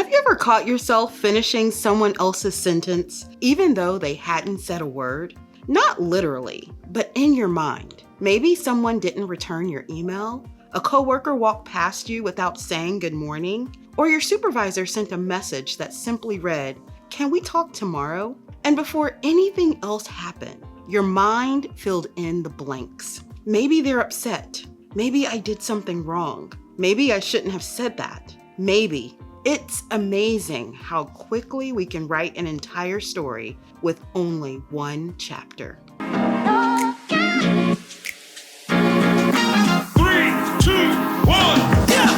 Have you ever caught yourself finishing someone else's sentence, even though they hadn't said a word? Not literally, but in your mind. Maybe someone didn't return your email, a coworker walked past you without saying good morning, or your supervisor sent a message that simply read, "Can we talk tomorrow?" And before anything else happened, your mind filled in the blanks. Maybe they're upset. Maybe I did something wrong. Maybe I shouldn't have said that. Maybe. It's amazing how quickly we can write an entire story with only one chapter. 3, 2, 1, yeah!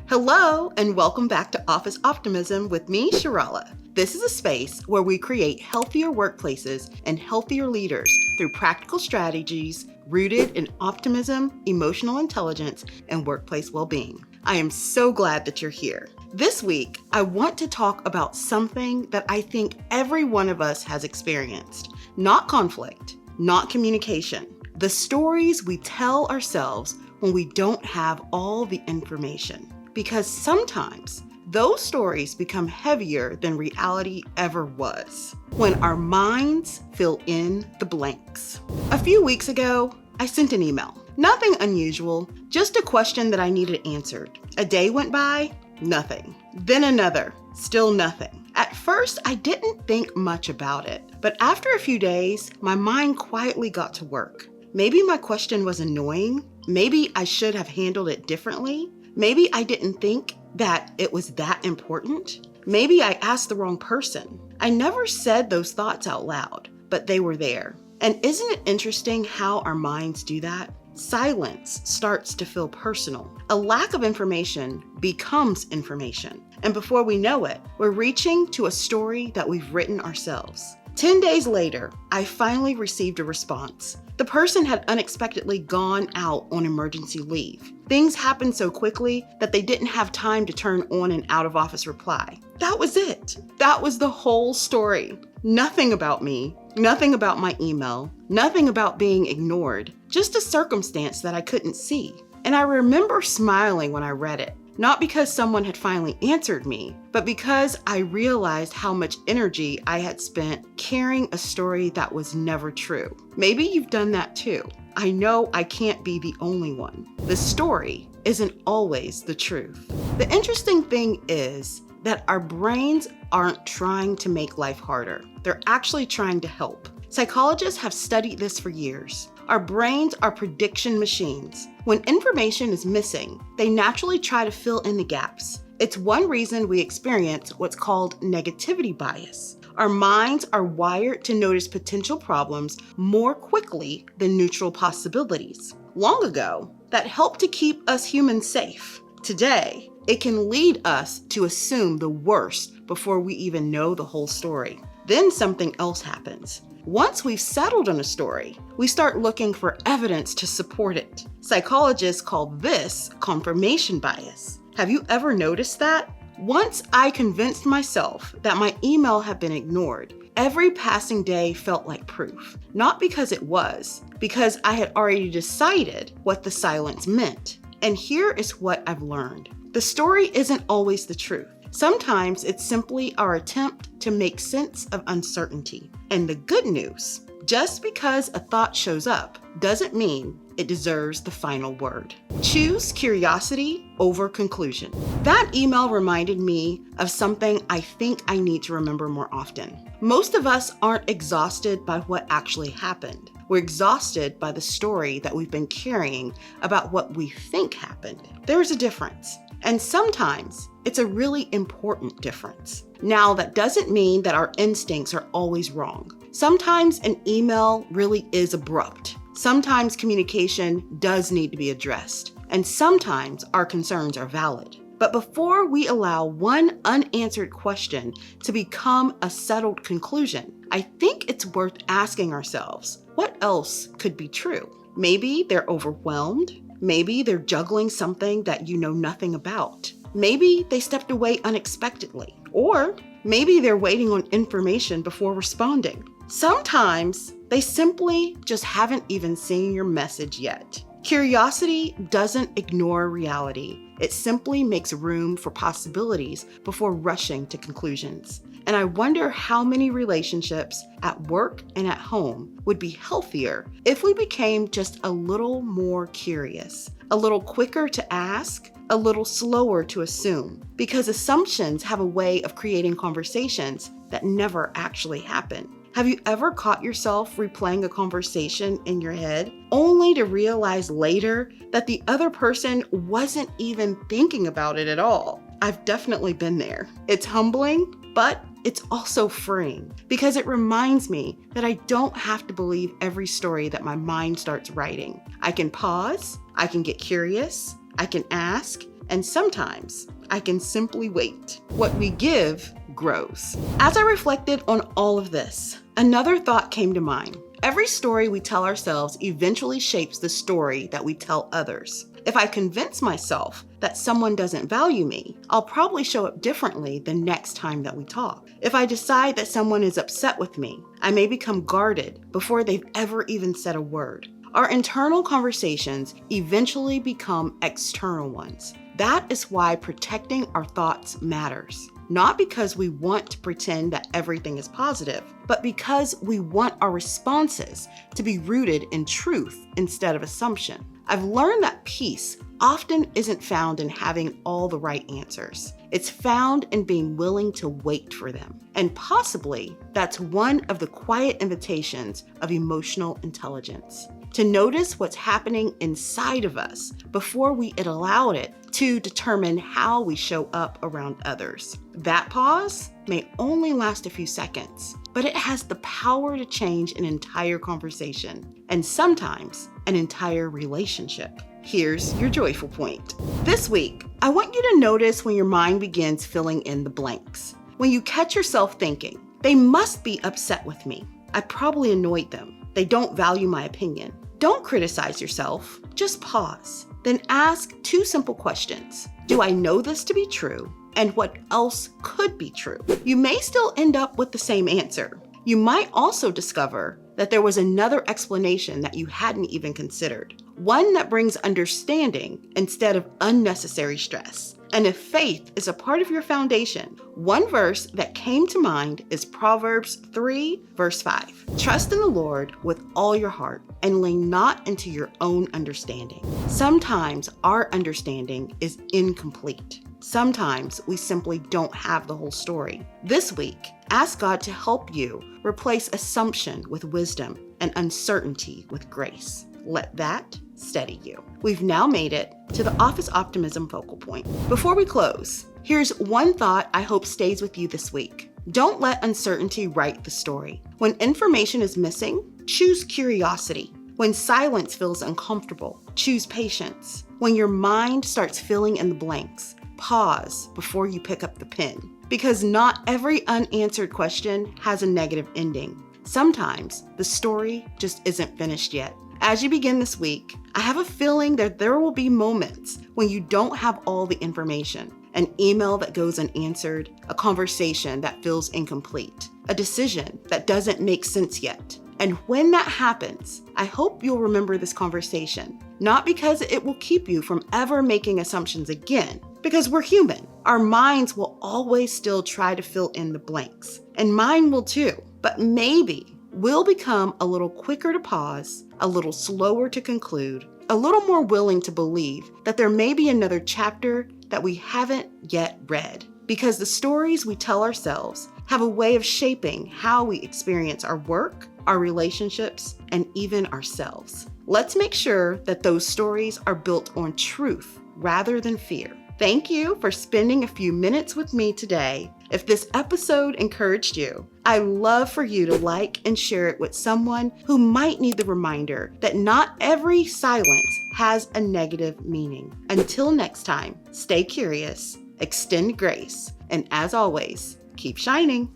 Hello, and welcome back to Office Optimism with me, Sharala. This is a space where we create healthier workplaces and healthier leaders through practical strategies rooted in optimism, emotional intelligence, and workplace well-being. I am so glad that you're here. This week, I want to talk about something that I think every one of us has experienced. Not conflict, not communication. The stories we tell ourselves when we don't have all the information. Because sometimes those stories become heavier than reality ever was when our minds fill in the blanks. A few weeks ago, I sent an email. Nothing unusual, just a question that I needed answered. A day went by, nothing. Then another, still nothing. At first, I didn't think much about it, but after a few days, my mind quietly got to work. Maybe my question was annoying. Maybe I should have handled it differently. Maybe I didn't think that it was that important. Maybe I asked the wrong person. I never said those thoughts out loud, but they were there. And isn't it interesting how our minds do that? Silence starts to feel personal. A lack of information becomes information. And before we know it, we're reaching to a story that we've written ourselves. 10 days later, I finally received a response. The person had unexpectedly gone out on emergency leave. Things happened so quickly that they didn't have time to turn on an out-of-office reply. That was it. That was the whole story. Nothing about me, nothing about my email, nothing about being ignored, just a circumstance that I couldn't see. And I remember smiling when I read it. Not because someone had finally answered me, but because I realized how much energy I had spent carrying a story that was never true. Maybe you've done that too. I know I can't be the only one. The story isn't always the truth. The interesting thing is that our brains aren't trying to make life harder. They're actually trying to help. Psychologists have studied this for years. Our brains are prediction machines. When information is missing, they naturally try to fill in the gaps. It's one reason we experience what's called negativity bias. Our minds are wired to notice potential problems more quickly than neutral possibilities. Long ago, that helped to keep us humans safe. Today, it can lead us to assume the worst before we even know the whole story. Then something else happens. Once we've settled on a story, we start looking for evidence to support it. Psychologists call this confirmation bias. Have you ever noticed that? Once I convinced myself that my email had been ignored, every passing day felt like proof. Not because it was, because I had already decided what the silence meant. And here is what I've learned. The story isn't always the truth. Sometimes it's simply our attempt to make sense of uncertainty. And the good news, just because a thought shows up doesn't mean it deserves the final word. Choose curiosity over conclusion. That email reminded me of something I think I need to remember more often. Most of us aren't exhausted by what actually happened. We're exhausted by the story that we've been carrying about what we think happened. There's a difference. And sometimes it's a really important difference. Now, that doesn't mean that our instincts are always wrong. Sometimes an email really is abrupt. Sometimes communication does need to be addressed. And sometimes our concerns are valid. But before we allow one unanswered question to become a settled conclusion, I think it's worth asking ourselves, what else could be true? Maybe they're overwhelmed. Maybe they're juggling something that you know nothing about. Maybe they stepped away unexpectedly. Or maybe they're waiting on information before responding. Sometimes they simply just haven't even seen your message yet. Curiosity doesn't ignore reality. It simply makes room for possibilities before rushing to conclusions. And I wonder how many relationships at work and at home would be healthier if we became just a little more curious, a little quicker to ask, a little slower to assume, because assumptions have a way of creating conversations that never actually happen. Have you ever caught yourself replaying a conversation in your head only to realize later that the other person wasn't even thinking about it at all? I've definitely been there. It's humbling, but it's also freeing because it reminds me that I don't have to believe every story that my mind starts writing. I can pause, I can get curious, I can ask, and sometimes I can simply wait. What we give grows. As I reflected on all of this, another thought came to mind. Every story we tell ourselves eventually shapes the story that we tell others. If I convince myself that someone doesn't value me, I'll probably show up differently the next time that we talk. If I decide that someone is upset with me, I may become guarded before they've ever even said a word. Our internal conversations eventually become external ones. That is why protecting our thoughts matters. Not because we want to pretend that everything is positive, but because we want our responses to be rooted in truth instead of assumption. I've learned that peace often isn't found in having all the right answers. It's found in being willing to wait for them. And possibly that's one of the quiet invitations of emotional intelligence. To notice what's happening inside of us before we allow it to determine how we show up around others. That pause may only last a few seconds, but it has the power to change an entire conversation and sometimes an entire relationship. Here's your joyful point. This week, I want you to notice when your mind begins filling in the blanks. When you catch yourself thinking, they must be upset with me. I probably annoyed them. They don't value my opinion. Don't criticize yourself. Just pause. Then ask two simple questions. Do I know this to be true? And what else could be true? You may still end up with the same answer. You might also discover that there was another explanation that you hadn't even considered. One that brings understanding instead of unnecessary stress. And if faith is a part of your foundation, one verse that came to mind is Proverbs 3, verse 5. Trust in the Lord with all your heart and lean not into your own understanding. Sometimes our understanding is incomplete. Sometimes we simply don't have the whole story. This week, ask God to help you replace assumption with wisdom and uncertainty with grace. Let that steady you. We've now made it to the Office Optimism focal point. Before we close, here's one thought I hope stays with you this week. Don't let uncertainty write the story. When information is missing, choose curiosity. When silence feels uncomfortable, choose patience. When your mind starts filling in the blanks, pause before you pick up the pen. Because not every unanswered question has a negative ending. Sometimes the story just isn't finished yet. As you begin this week, I have a feeling that there will be moments when you don't have all the information. An email that goes unanswered, a conversation that feels incomplete, a decision that doesn't make sense yet. And when that happens, I hope you'll remember this conversation, not because it will keep you from ever making assumptions again, because we're human. Our minds will always still try to fill in the blanks, and mine will too. But maybe we'll become a little quicker to pause, a little slower to conclude, a little more willing to believe that there may be another chapter that we haven't yet read. Because the stories we tell ourselves have a way of shaping how we experience our work, our relationships, and even ourselves. Let's make sure that those stories are built on truth rather than fear. Thank you for spending a few minutes with me today. If this episode encouraged you, I'd love for you to like and share it with someone who might need the reminder that not every silence has a negative meaning. Until next time, stay curious, extend grace, and as always, keep shining.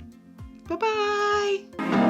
Bye-bye.